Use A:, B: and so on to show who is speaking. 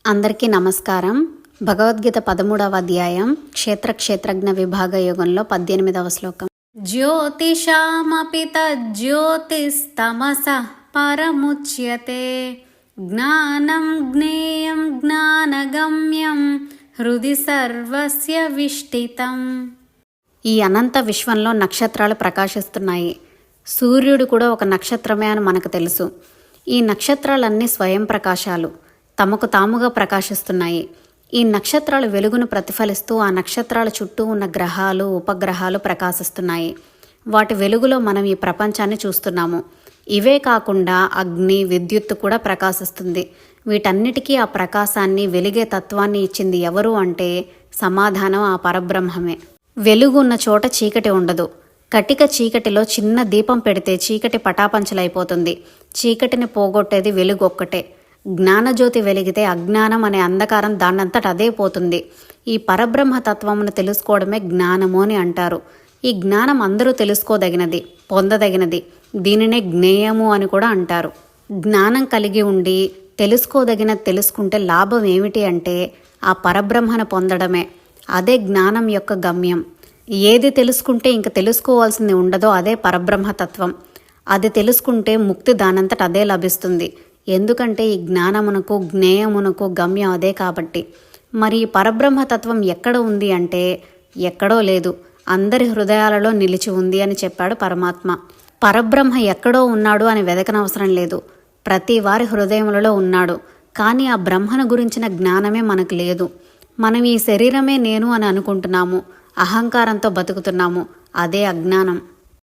A: అందరికీ నమస్కారం. భగవద్గీత 13వ అధ్యాయం క్షేత్రజ్ఞ విభాగ యోగంలో 18వ శ్లోకం. జ్యోతిషామపి తజ్జ్యోతిస్తమసః పరముచ్యతే జ్ఞానం జ్ఞేయం జ్ఞానగమ్యం హృది సర్వస్య విష్ఠితం. ఈ అనంత విశ్వంలో నక్షత్రాలు ప్రకాశిస్తున్నాయి. సూర్యుడు కూడా ఒక నక్షత్రమే అని మనకు తెలుసు. ఈ నక్షత్రాలన్నీ స్వయం ప్రకాశాలు, తమకు తాముగా ప్రకాశిస్తున్నాయి. ఈ నక్షత్రాలు వెలుగును ప్రతిఫలిస్తూ ఆ నక్షత్రాల చుట్టూ ఉన్న గ్రహాలు, ఉపగ్రహాలు ప్రకాశిస్తున్నాయి. వాటి వెలుగులో మనం ఈ ప్రపంచాన్ని చూస్తున్నాము. ఇవే కాకుండా అగ్ని, విద్యుత్తు కూడా ప్రకాశిస్తుంది. వీటన్నిటికీ ఆ ప్రకాశాన్ని, వెలిగే తత్వాన్ని ఇచ్చింది ఎవరు అంటే సమాధానం ఆ పరబ్రహ్మమే. వెలుగు ఉన్న చోట చీకటి ఉండదు. కటిక చీకటిలో చిన్న దీపం పెడితే చీకటి పటాపంచలైపోతుంది. చీకటిని పోగొట్టేది వెలుగు ఒక్కటే. జ్ఞానజ్యోతి వెలిగితే అజ్ఞానం అనే అంధకారం దాన్నంతట అదే పోతుంది. ఈ పరబ్రహ్మ తత్వమును తెలుసుకోవడమే జ్ఞానము అని అంటారు. ఈ జ్ఞానం అందరూ తెలుసుకోదగినది, పొందదగినది. దీనినే జ్ఞేయము అని కూడా అంటారు. జ్ఞానం కలిగి ఉండి తెలుసుకోదగినది తెలుసుకుంటే లాభం ఏమిటి అంటే ఆ పరబ్రహ్మను పొందడమే. అదే జ్ఞానం యొక్క గమ్యం. ఏది తెలుసుకుంటే ఇంక తెలుసుకోవాల్సింది ఉండదో అదే పరబ్రహ్మతత్వం. అది తెలుసుకుంటే ముక్తి దానంతట అదే లభిస్తుంది. ఎందుకంటే ఈ జ్ఞానమునకు, జ్ఞేయమునకు గమ్యం అదే కాబట్టి. మరి ఈ పరబ్రహ్మతత్వం ఎక్కడ ఉంది అంటే ఎక్కడో లేదు, అందరి హృదయాలలో నిలిచి ఉంది అని చెప్పాడు పరమాత్మ. పరబ్రహ్మ ఎక్కడో ఉన్నాడు అని వెదకనవసరం లేదు. ప్రతి వారి హృదయములలో ఉన్నాడు. కానీ ఆ బ్రహ్మను గురించిన జ్ఞానమే మనకు లేదు. మనం ఈ శరీరమే నేను అని అనుకుంటున్నాము. అహంకారంతో బతుకుతున్నాము. అదే అజ్ఞానం.